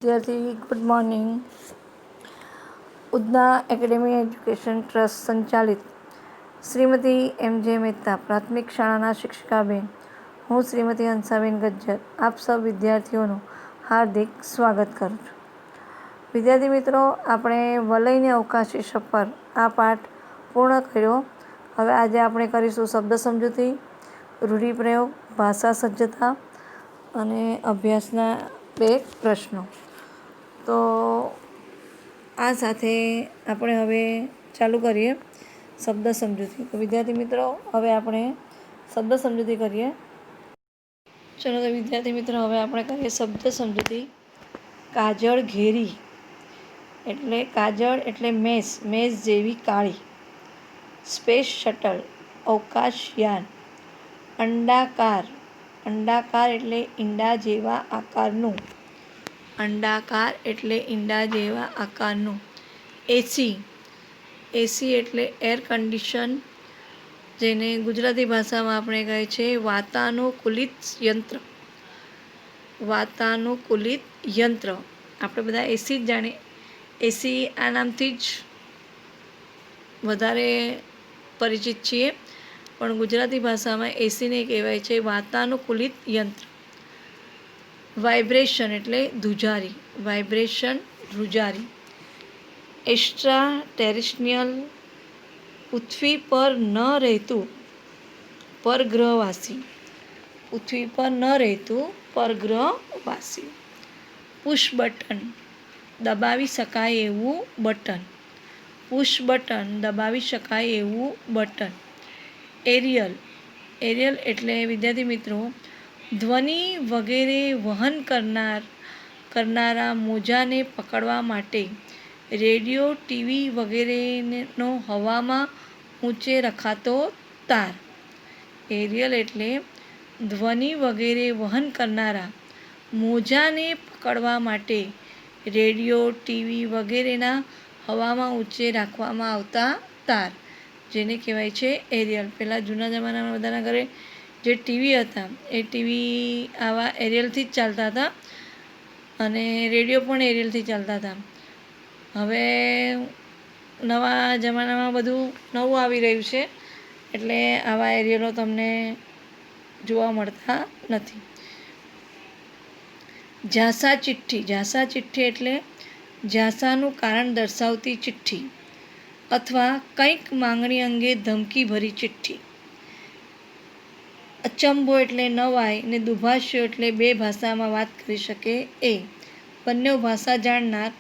વિદ્યાર્થી good morning. Udhna academy education trust સંચાલિત શ્રીમતી એમ.જે. મહેતા પ્રાથમિક શાળાના શિક્ષિકાબેન, હું શ્રીમતી હંસાબેન ગજ્જર આપ સૌ વિદ્યાર્થીઓનું હાર્દિક સ્વાગત કરું છું. વિદ્યાર્થી મિત્રો, આપણે વલયની અવકાશી સફર આ પાઠ પૂર્ણ કર્યો. હવે આજે આપણે કરીશું શબ્દ સમજૂતી, રૂઢિપ્રયોગ, ભાષા સજ્જતા અને અભ્યાસના 2 પ્રશ્નો. તો આ સાથે આપણે હવે ચાલુ કરીએ શબ્દ સમજૂતી. તો વિદ્યાર્થી મિત્રો, હવે આપણે શબ્દ સમજૂતી કરીએ. ચલો તો વિદ્યાર્થી મિત્રો, હવે આપણે કરીએ શબ્દ સમજૂતી. કાજળ ઘેરી એટલે કાજળ એટલે મેષ જેવી કાળી. Space shuttle અવકાશયાન. અંડાકાર એટલે ઈંડા જેવા આકારનું. એસી એટલે એર કન્ડિશન, જેને ગુજરાતી ભાષામાં આપણે કહે છે વાતાનુકૂલિત યંત્ર. આપણે બધા એસી જ જાણીએ. એસી આ નામથી જ વધારે પરિચિત છીએ, પણ ગુજરાતી ભાષામાં એસીને કહેવાય છે વાતાનુકૂલિત યંત્ર. વાઇબ્રેશન એટલે ધ્રુજારી. એક્સ્ટ્રા ટેરેસ્ટ્રીયલ પૃથ્વી પર ન રહેતું પરગ્રહવાસી. પુશ બટન દબાવી શકાય એવું બટન. એરિયલ એટલે વિદ્યાર્થી મિત્રો ધ્વનિ વગેરે વહન કરનારા મોજાને પકડવા માટે રેડિયો, ટીવી વગેરેનો હવામાં ઊંચે રખાતો તાર. એરિયલ એટલે ધ્વનિ વગેરે વહન કરનારા મોજાને પકડવા માટે રેડિયો, ટીવી વગેરેના હવામાં ઊંચે રાખવામાં આવતા તાર, જેને કહેવાય છે એરિયલ. પહેલાં જૂના જમાનામાં બધાના ઘરે જે ટીવી હતા એ ટીવી આવા એરિયલથી જ ચાલતા હતા, અને રેડિયો પણ એરિયલથી ચાલતા હતા. હવે નવા જમાનામાં બધું નવું આવી રહ્યું છે, એટલે આવા એરિયલો તમને જોવા મળતા નથી. ઝાંસા ચિઠ્ઠી એટલે ઝાંસાનું કારણ દર્શાવતી ચિઠ્ઠી અથવા કંઈક માંગણી અંગે ધમકીભરી ચિઠ્ઠી. અચંબો એટલે નવાઈ ને દુભાષ્યો એટલે 2 ભાષામાં વાત કરી શકે એ. બંને ભાષા જાણનાર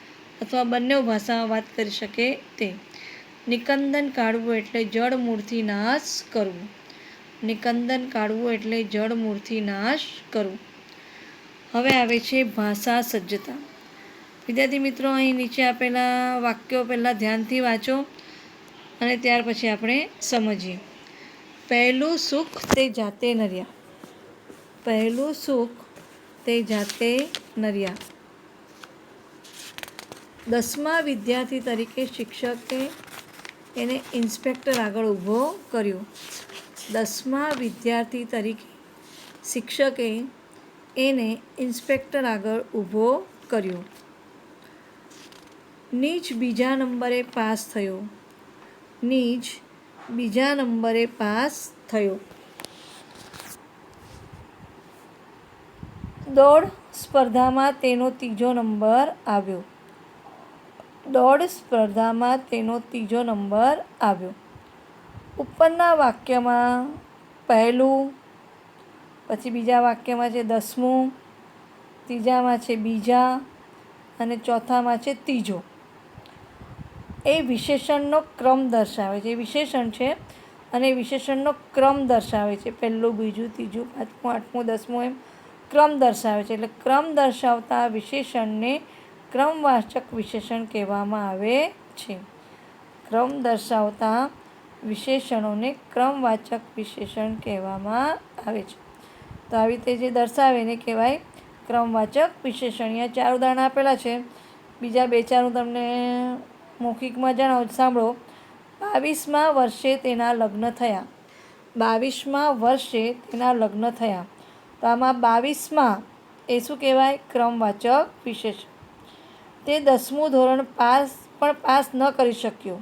અથવા બંને ભાષામાં વાત કરી શકે તે. નિકંદન કાઢવું એટલે જડમૂળથી નાશ કરવું. હવે આવે છે ભાષા સજ્જતા. વિદ્યાર્થી મિત્રો, અહીં નીચે આપેલા વાક્યો પહેલાં ધ્યાનથી વાંચો અને ત્યાર પછી આપણે સમજીએ. પહેલું સુખ તે જાતે નર્યા. 10મા વિદ્યાર્થી તરીકે શિક્ષકે એને ઇન્સ્પેક્ટર આગળ ઊભો કર્યો. 10મા વિદ્યાર્થી તરીકે શિક્ષકે એને ઇન્સ્પેક્ટર આગળ ઊભો કર્યો. નીચ બીજા નંબરે પાસ થયો. દોડ સ્પર્ધામાં તેનો 3જો નંબર આવ્યો. ઉપરના વાક્યમાં પહેલું, પછી બીજા વાક્યમાં છે 10મું, ત્રીજામાં છે બીજા અને ચોથામાં છે ત્રીજો. એ વિશેષણનો ક્રમ દર્શાવે છે. વિશેષણ છે અને વિશેષણનો ક્રમ દર્શાવે છે. પહેલું, બીજું, ત્રીજું, પાંચમું, આઠમું, 10મું એમ ક્રમ દર્શાવે છે. એટલે ક્રમ દર્શાવતા વિશેષણને ક્રમવાચક વિશેષણ કહેવામાં આવે છે. ક્રમ દર્શાવતા વિશેષણોને ક્રમવાચક વિશેષણ કહેવામાં આવે છે. તો આવી રીતે જે દર્શાવે એને કહેવાય ક્રમવાચક વિશેષણ. અહીંયા 4 ઉદાહરણ આપેલા છે. બીજા 2-4 હું તમને મૌખિકમાં જણાવું, સાંભળો. 22મા વર્ષે તેના લગ્ન થયા. તો આમાં 22મા એ શું કહેવાય? ક્રમવાચક વિશેષણ. તે 10મું ધોરણ પાસ ન કરી શક્યો.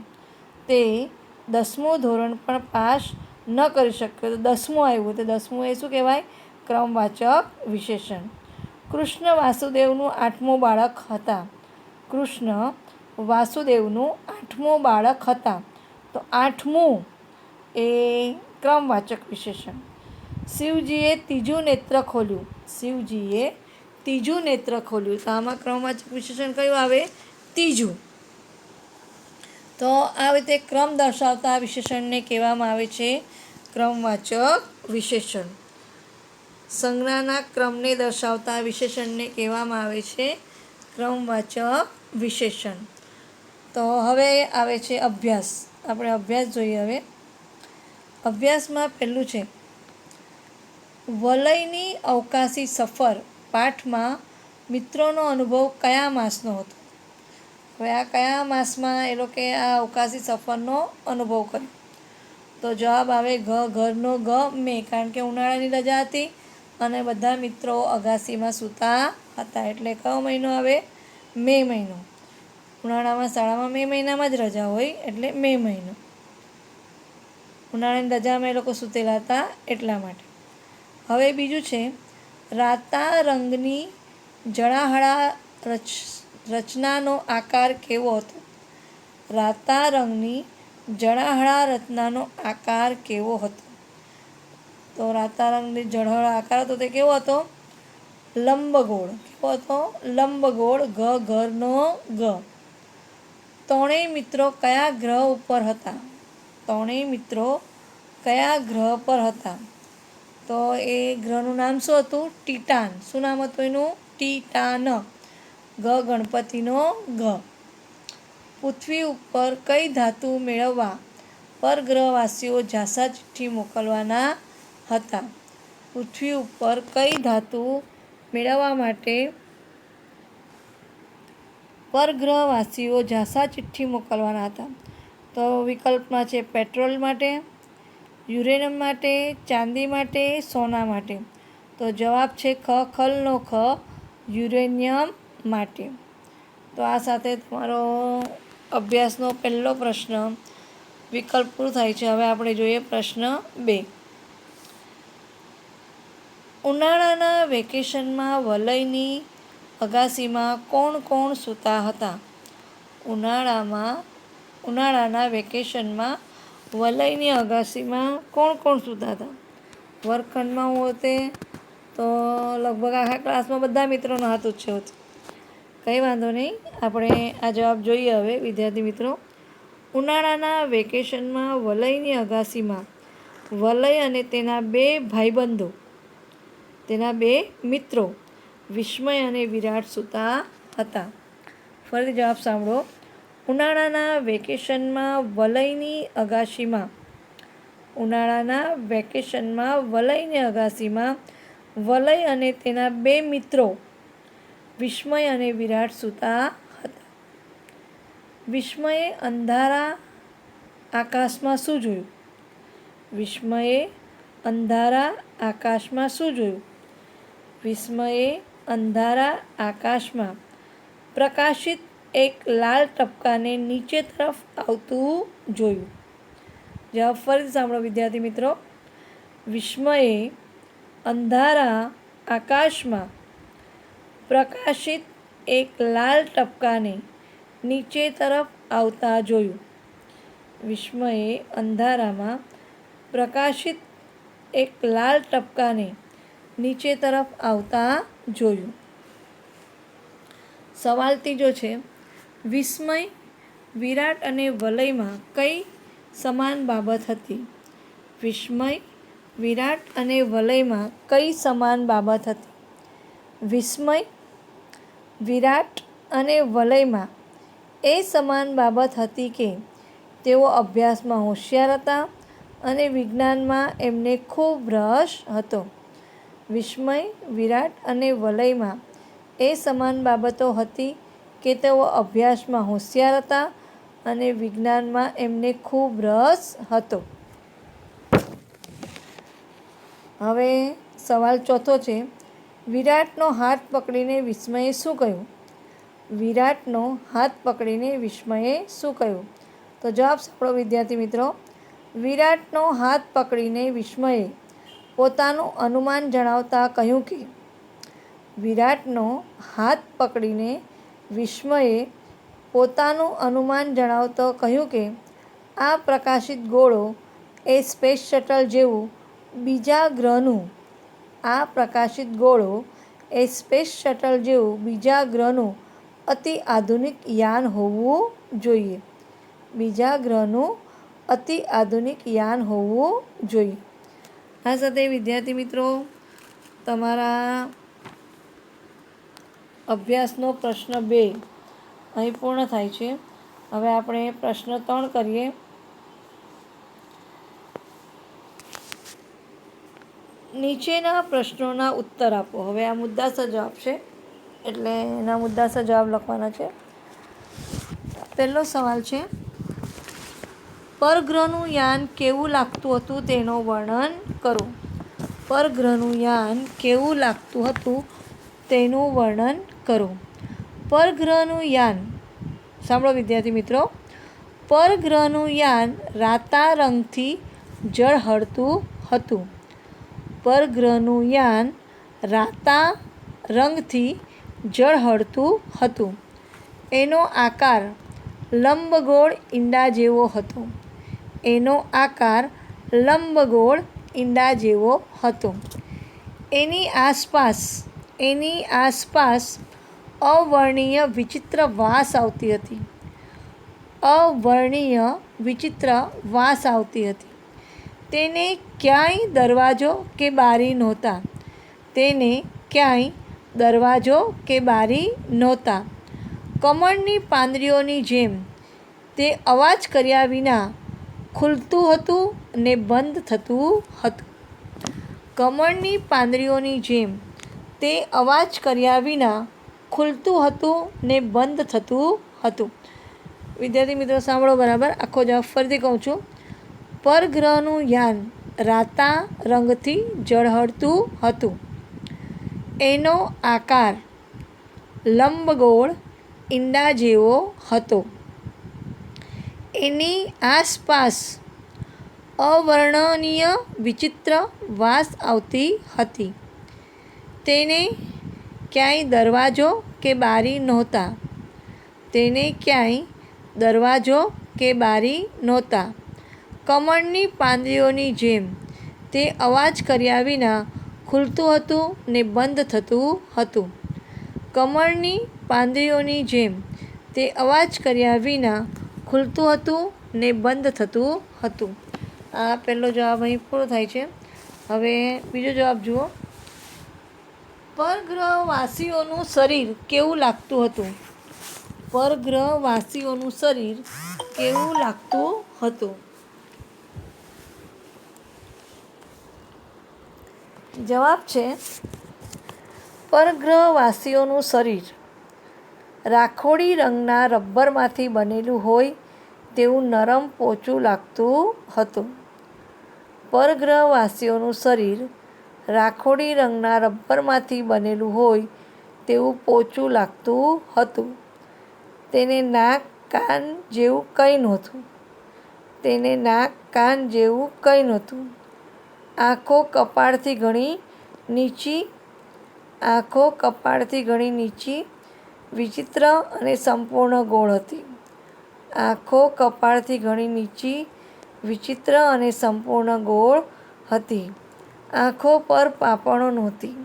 તે 10મું ધોરણ પણ પાસ ન કરી શક્યો. તો 10મું આવ્યું, તો 10મું એ શું કહેવાય? ક્રમવાચક વિશેષણ. કૃષ્ણ વાસુદેવનું 8મું બાળક હતા. કૃષ્ણ વાસુદેવનું 8મું બાળક હતા. તો 8મું એ ક્રમવાચક વિશેષણ. શિવજીએ ત્રીજું નેત્ર ખોલ્યું. શિવજીએ ત્રીજું નેત્ર ખોલ્યું. તો આમાં ક્રમવાચક વિશેષણ કયું આવે? ત્રીજું. તો આ રીતે ક્રમ દર્શાવતા વિશેષણને કહેવામાં આવે છે ક્રમવાચક વિશેષણ. સંજ્ઞાના ક્રમને દર્શાવતા વિશેષણને કહેવામાં આવે છે ક્રમવાચક વિશેષણ. તો હવે આવે છે અભ્યાસ. આપણે અભ્યાસ જોઈએ હવે. અભ્યાસમાં પહેલું છે વલયની અવકાશી સફર. પાઠમાં મિત્રોનો અનુભવ કયા માસનો હતો? હવે આ કયા માસમાં એ લોકો આ અવકાશી સફરનો અનુભવ કર્યો? તો જવાબ આવે ઘરનો મે. કારણ કે ઉનાળાની રજા હતી અને બધા મિત્રો અગાસીમાં સૂતા હતા. એટલે કયો મહિનો આવે? મે મહિનો. ઉનાળામાં શાળામાં મે મહિનામાં જ રજા હોય, એટલે મે મહિનો. ઉનાળાની રજામાં એ લોકો સૂતેલા હતા એટલા માટે. હવે બીજું છે રાતા રંગની જળાહળા રચનાનો આકાર કેવો હતો? રાતા રંગની જળાહળા રચનાનો આકાર કેવો હતો? તો રાતા રંગની જળહળા આકાર હતો તે કેવો હતો? લંબગોળ. કેવો હતો? લંબગોળ. ઘરનો ગ. ત્રણેય મિત્રો કયા ગ્રહ ઉપર હતા? ત્રણેય મિત્રો કયા ગ્રહ પર હતા? તો એ ગ્રહનું નામ શું હતું? ટીટાન. શું નામ હતું એનું? ટીટાન. ગણપતિનો ગ. પૃથ્વી ઉપર કઈ ધાતુ મેળવવા પરગ્રહવાસીઓ ઝાંસા ચિઠ્ઠી મોકલવાના હતા? પૃથ્વી ઉપર કઈ ધાતુ મેળવવા માટે પરગ્રહવાસીઓ ઝાંસા ચિઠ્ઠી મોકલવાના હતા? તો વિકલ્પમાં છે પેટ્રોલ માટે, યુરેનિયમ માટે, ચાંદી માટે, સોના માટે. તો જવાબ છે ખલનો ખ, યુરેનિયમ માટે. તો આ સાથે તમારો અભ્યાસનો પહેલો પ્રશ્ન વિકલ્પ પૂરું થાય છે. હવે આપણે જોઈએ પ્રશ્ન 2. ઉનાળાના વેકેશનમાં વલયની અગાસીમાં કોણ કોણ સૂતા હતા? ઉનાળાના વેકેશનમાં વલયની અગાસીમાં કોણ કોણ સૂતા હતા? વર્ગખંડમાં હોતે તો લગભગ આખા ક્લાસમાં બધા મિત્રોનો હાથ ઊંચો હતો. કંઈ વાંધો નહીં, આપણે આ જવાબ જોઈએ હવે વિદ્યાર્થી મિત્રો. ઉનાળાના વેકેશનમાં વલયની અગાસીમાં વલય અને તેના 2 ભાઈબંધો, તેના 2 મિત્રો વિસ્મય અને વિરાટ સૂતા હતા. ફરી જવાબ સાંભળો. ઉનાળાના વેકેશનમાં વલયની અગાસીમાં વલય અને તેના 2 મિત્રો વિસ્મય અને વિરાટ સૂતા હતા. વિસ્મયે અંધારા આકાશમાં શું જોયું? વિસ્મયે અંધારા આકાશમાં શું જોયું? વિસ્મયે અંધારા આકાશમાં પ્રકાશિત એક લાલ ટપકાને નીચે તરફ આવતું જોયું. જવાબ ફરીથી સાંભળો વિદ્યાર્થી મિત્રો. વિસ્મયે અંધારા આકાશમાં પ્રકાશિત એક લાલ ટપકાને નીચે તરફ આવતા જોયું. વિસ્મયે અંધારામાં પ્રકાશિત એક લાલ ટપકાને નીચે તરફ આવતા જોયું. સવાલ ત્રીજો છે વિસ્મય, વિરાટ અને વલયમાં કઈ સમાન બાબત હતી? વિસ્મય, વિરાટ અને વલયમાં કઈ સમાન બાબત હતી? વિસ્મય, વિરાટ અને વલયમાં એ સમાન બાબત હતી કે તેઓ અભ્યાસમાં હોશિયાર હતા અને વિજ્ઞાનમાં એમને ખૂબ રસ હતો. વિસ્મય, વિરાટ અને વલયમાં એ સમાન બાબતો હતી કે તેઓ અભ્યાસમાં હોશિયાર હતા અને વિજ્ઞાનમાં એમને ખૂબ રસ હતો. હવે સવાલ ચોથો છે વિરાટનો હાથ પકડીને વિસ્મયે શું કહ્યું? વિરાટનો હાથ પકડીને વિસ્મયે શું કહ્યું? તો જવાબ સાંભળો વિદ્યાર્થી મિત્રો. વિરાટનો હાથ પકડીને વિસ્મયે પોતાનું અનુમાન જણાવતા કહ્યું કે વિરાટનો હાથ પકડીને વિસ્મયે પોતાનું અનુમાન જણાવતો કહ્યું કે આ પ્રકાશિત ગોળો એ સ્પેસ શટલ જેવું બીજા ગ્રહનું આ પ્રકાશિત ગોળો એ સ્પેસ શટલ જેવું બીજા ગ્રહનું અતિ આધુનિક યાન હોવું જોઈએ. બીજા ગ્રહનું અતિ આધુનિક યાન હોવું જોઈએ. આ સાથે વિદ્યાર્થી મિત્રો તમારા અભ્યાસનો પ્રશ્ન 2 અહીં પૂર્ણ થાય છે. હવે આપણે પ્રશ્ન 3 કરીએ. નીચેના પ્રશ્નોના ઉત્તર આપો. હવે આ મુદ્દાસર જવાબ છે એટલે એના મુદ્દાસર જવાબ લખવાના છે. પહેલો સવાલ છે, પરગ્રહનું યાન કેવું લાગતું હતું તેનું વર્ણન કરો. પરગ્રહનું યાન કેવું લાગતું હતું તેનું વર્ણન કરો. પરગ્રહનું યાન, સાંભળો વિદ્યાર્થી મિત્રો, પરગ્રહનું યાન રાતા રંગથી ઝળહળતું હતું. પરગ્રહનું યાન રાતા રંગથી ઝળહળતું હતું. એનો આકાર લંબગોળ ઈંડા જેવો હતો. એનો આકાર લંબગોળ ઈંડા જેવો હતો. એની આસપાસ અવર્ણીય વિચિત્ર વાસ આવતી હતી. અવર્ણીય વિચિત્ર વાસ આવતી હતી. તેને ક્યાંય દરવાજો કે બારી નહોતા. તેને ક્યાંય દરવાજો કે બારી નહોતા. કમળની પાંદડીઓની જેમ તે અવાજ કર્યા વિના ખુલતું હતું ને બંધ થતું હતું. કમળની પાંદડીઓની જેમ તે અવાજ કર્યા વિના ખુલતું હતું ને બંધ થતું હતું. વિદ્યાર્થી મિત્રો સાંભળો બરાબર, આખો જવાબ ફરીથી કહું છું. પરગ્રહનું યાન રાતા રંગથી ઝળહળતું હતું. એનો આકાર લંબગોળ ઈંડા જેવો હતો. એની આસપાસ અવર્ણનીય વિચિત્ર વાસ આવતી હતી. તેને ક્યાંય દરવાજો કે બારી નહોતા. તેને ક્યાંય દરવાજો કે બારી નહોતા. કમળની પાંદડીઓની જેમ તે અવાજ કર્યા વિના ખુલતું હતું ને બંધ થતું હતું. કમળની પાંદડીઓની જેમ તે અવાજ કર્યા વિના ખુલતું હતું ને બંધ થતું હતું. આ પહેલો જવાબ અહીં પૂરો થાય છે. હવે બીજો જવાબ જુઓ. પરગ્રહવાસીઓનું શરીર કેવું લાગતું હતું? પરગ્રહવાસીઓનું શરીર કેવું લાગતું હતું? જવાબ છે, પરગ્રહવાસીઓનું શરીર રાખોડી રંગના રબરમાંથી બનેલું હોય તેવું નરમ પોચું લાગતું હતું. પરગ્રહવાસીઓનું શરીર રાખોડી રંગના રબરમાંથી બનેલું હોય તેવું પોચું લાગતું હતું. તેને નાક કાન જેવું કંઈ નહોતું. તેને નાક કાન જેવું કંઈ નહોતું. આંખો કપાળથી ઘણી નીચી વિચિત્ર અને સંપૂર્ણ ગોળ હતી. આંખો કપાળથી ઘણી નીચી વિચિત્ર અને સંપૂર્ણ ગોળ હતી. આંખો પર પાંપણો નહોતી.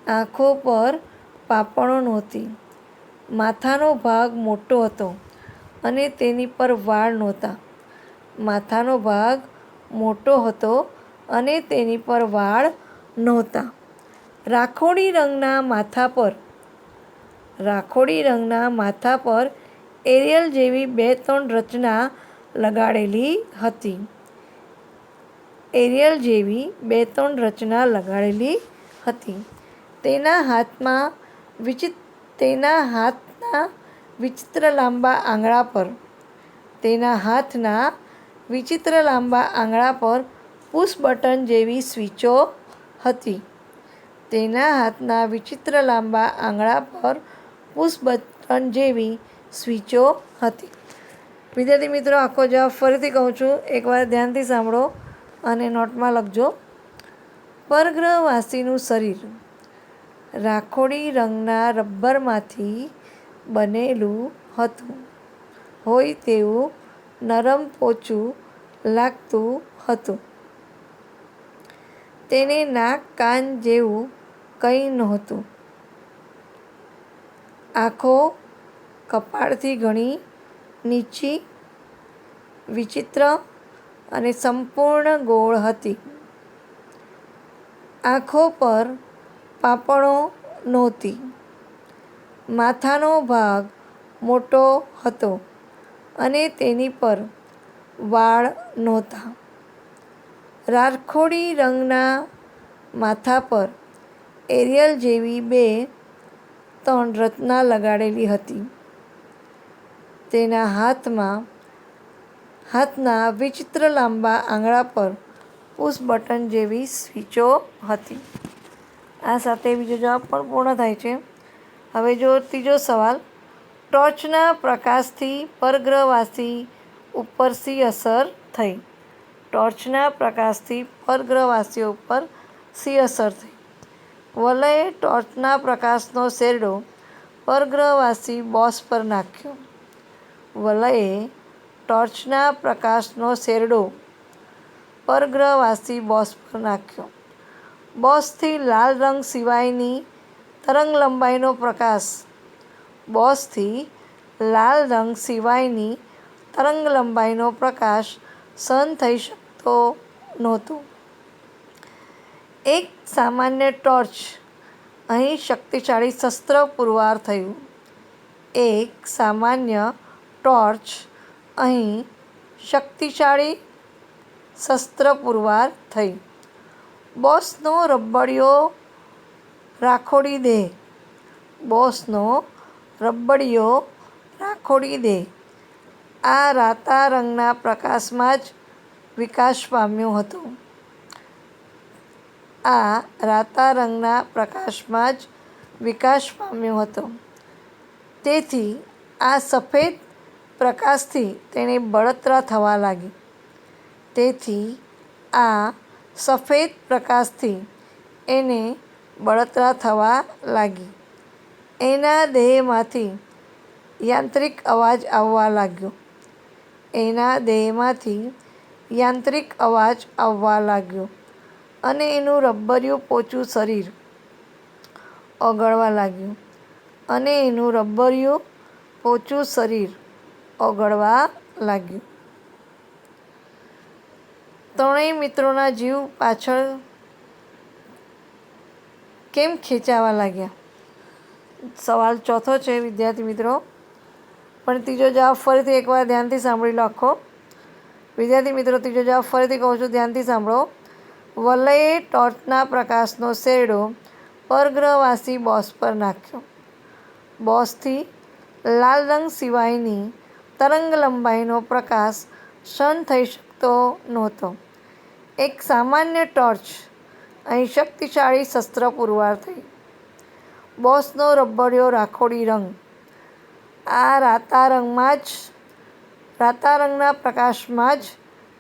આંખો પર પાંપણો નહોતી. માથાનો ભાગ મોટો હતો અને તેની પર વાળ નહોતા. માથાનો ભાગ મોટો હતો અને તેની પર વાળ નહોતા. રાખોડી રંગના માથા પર એરિયલ જેવી 2-3 રચના લગાડેલી હતી. એરિયલ જેવી 2-3 રચના લગાડેલી હતી. તેના હાથના વિચિત્ર લાંબા આંગળા પર પુશ બટન જેવી સ્વિચો હતી. તેના હાથના વિચિત્ર લાંબા આંગળા પર પુશ બટન જેવી સ્વિચો હતી. વિદ્યાર્થી મિત્રો, આખો જવાબ ફરીથી કહું છું, એકવાર ધ્યાનથી સાંભળો અને નોટમાં લખજો. પરગ્રહવાસીનું શરીર રાખોડી રંગના રબરમાંથી બનેલું હતું. હોય તેવું નરમ પોચું લાગતું હતું. તેને નાક કાન જેવું કંઈ નહોતું. આંખો કપાળથી ઘણી નીચી, વિચિત્ર અને સંપૂર્ણ ગોળ હતી. આંખો પર પાંપણો નહોતી. માથાનો ભાગ મોટો હતો અને તેની પર વાળ નહોતા. રાખોડી રંગના માથા પર એરિયલ જેવી 2-3 રચના લગાડેલી હતી. તેના હાથના વિચિત્ર લાંબા આંગળા પર પુશ બટન જેવી સ્વિચો હતી. આ સાથે બીજો જવાબ પણ પૂર્ણ થાય છે. હવે જો ત્રીજો સવાલ, ટોર્ચના પ્રકાશથી પરગ્રહવાસી ઉપર શી અસર થઈ? ટોર્ચના પ્રકાશથી પરગ્રહવાસીઓ ઉપર શી અસર થઈ? વલયે ટોર્ચના પ્રકાશનો શેરડો પરગ્રહવાસી બોસ પર નાખ્યો. વલયે ટોર્ચના પ્રકાશનો શેરડો પરગ્રહવાસી બોસ પર નાખ્યો. બોસથી લાલ રંગ સિવાયની તરંગલંબાઈનો પ્રકાશ સહન થઈ શકતો નહોતો. એક સામાન્ય ટોર્ચ અહીં શક્તિશાળી શસ્ત્ર પુરવાર થયું. એક સામાન્ય ટોર્ચ અહીં શક્તિશાળી શસ્ત્ર પુરવાર થઈ. બોસનો રબડિયો રાખોડી દેહ આ રાતા રંગના પ્રકાશમાં જ વિકાસ પામ્યો હતો. તેથી આ સફેદ પ્રકાશથી તેને બળતરા થવા લાગી. એના દેહમાંથી યાંત્રિક અવાજ આવવા લાગ્યો અને એનું રબરિયું પોચું શરીર ઓગળવા લાગ્યું. ત્રણેય મિત્રોના જીવ પાછળ કેમ ખેંચાવા લાગ્યા? સવાલ ચોથો છે વિદ્યાર્થી મિત્રો, પણ ત્રીજો જવાબ ફરીથી એકવાર ધ્યાનથી સાંભળી લો આખો. વિદ્યાર્થી મિત્રો, ત્રીજો જવાબ ફરીથી કહું છું, ધ્યાનથી સાંભળો. વલયે ટોર્ચના પ્રકાશનો શેરડો પરગ્રહવાસી બોસ પર નાખ્યો. બોસથી લાલ રંગ સિવાયની તરંગલંબાઈનો પ્રકાશ સહન થઈ શકતો નહોતો. એક સામાન્ય ટોર્ચ અહીં શક્તિશાળી શસ્ત્ર પુરવાર થઈ. બોસનો રબડિયો રાખોડી રંગ આ રાતા રંગના પ્રકાશમાં જ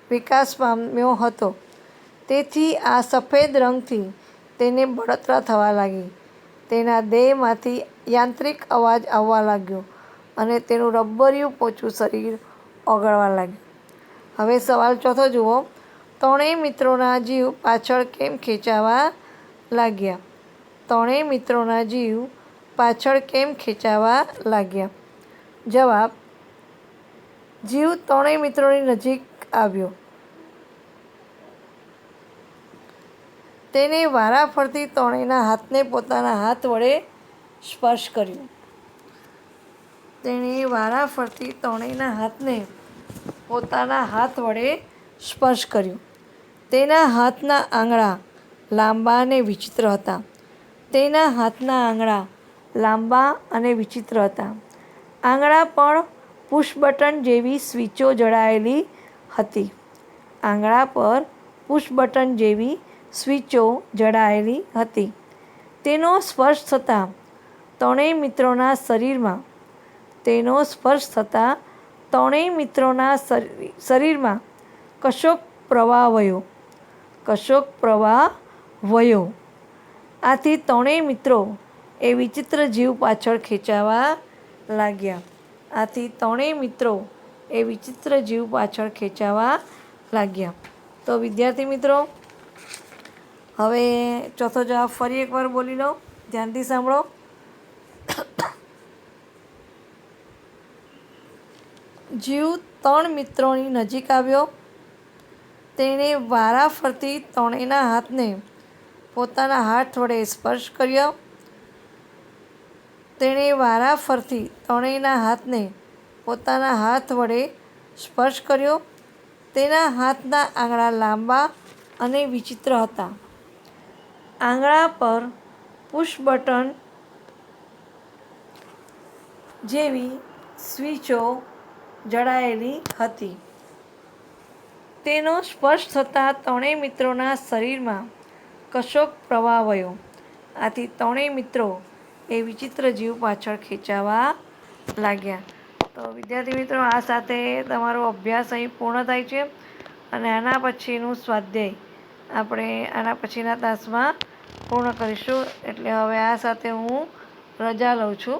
વિકાસ પામ્યો હતો. તેથી આ સફેદ રંગથી તેને બળતરા થવા લાગી. તેના દેહમાંથી યાંત્રિક અવાજ આવવા લાગ્યો અને તેનું રબરિયું પોચું શરીર ઓગળવા લાગ્યું. હવે સવાલ ચોથો જુઓ. ત્રણેય મિત્રોના જીવ પાછળ કેમ ખેંચાવા લાગ્યા? જવાબ: જીવ ત્રણેય મિત્રોની નજીક આવ્યો. તેને વારાફરતી ત્રણેયના હાથને પોતાના હાથ વડે સ્પર્શ કર્યો. તેના હાથના આંગળા લાંબા અને વિચિત્ર હતા. આંગળા પર પુશ બટન જેવી સ્વિચો જડાયેલી હતી. તેનો સ્પર્શ થતાં ત્રણેય મિત્રોના શરીરમાં તેનો સ્પર્શ થતાં ત્રણેય મિત્રોના શરીરમાં કશોક પ્રવાહ વયો. આથી ત્રણેય મિત્રો એ વિચિત્ર જીવ પાછળ ખેંચાવા લાગ્યા. તો વિદ્યાર્થી મિત્રો, હવે ચોથો જવાબ ફરી એકવાર બોલી લો, ધ્યાનથી સાંભળો. જીવ ત્રણ મિત્રોની નજીક આવ્યો. તેણે વારાફરતી ત્રણેયના હાથને પોતાના હાથ વડે સ્પર્શ કર્યો. તેના હાથના આંગળા લાંબા અને વિચિત્ર હતા. આંગળા પર પુશ બટન જેવી સ્વીચો જડાયેલી હતી. તેનો સ્પર્શ થતાં ત્રણેય મિત્રોના શરીરમાં કશોક પ્રવાહ વયો. આથી ત્રણેય મિત્રો એ વિચિત્ર જીવ પાછળ ખેંચાવા લાગ્યા. તો વિદ્યાર્થી મિત્રો, આ સાથે તમારો અભ્યાસ અહીં પૂર્ણ થાય છે અને આના પછીનું સ્વાધ્યાય આપણે આના પછીના તાસમાં પૂર્ણ કરીશું. એટલે હવે આ સાથે હું રજા લઉં છું.